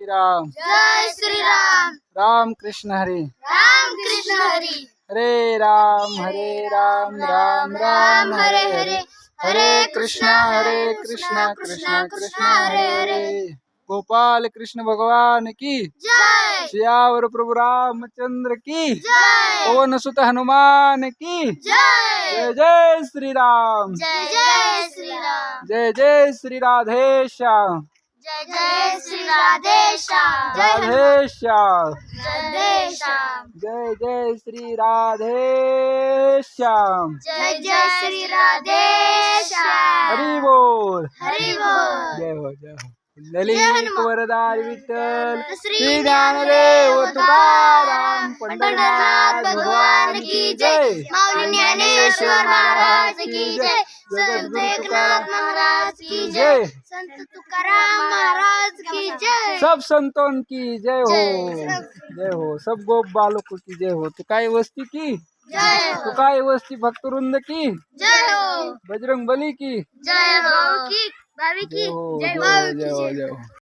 राम जय श्री राम राम कृष्ण हरे राम कृष्ण हरी हरे राम राम राम हरे हरे हरे कृष्णा कृष्णा कृष्णा हरे हरे। गोपाल कृष्ण भगवान की जय सियावर प्रभु रामचंद्र की जय पवन सुत हनुमान की जय जय जय श्री राम जय जय श्री राम जय जय श्री राधेश्याम जय जय श्री राधेश्याम राधेश्याम राधेश्याम जय जय श्री राधेश्याम जय जय श्री राधेश्याम हरि बोल हरि बोल जय हो ललित वरदार विठ्ठल श्री श्री ज्ञानदेव तुकाराम पंढरनाथ भगवान की जय माऊली ज्ञानेश्वर महाराज की जय संत एकनाथ महाराज की जय संत तुकाराम महाराज की जय सब संतों की जय हो सब गोप बालकों की जय हो तुकाई वस्ती की जय हो तुकाई वस्ती भक्तवृंद की जय हो बजरंग बली की जय हो की भाभी की जय हो जय जय हो हो जय हो जय हो।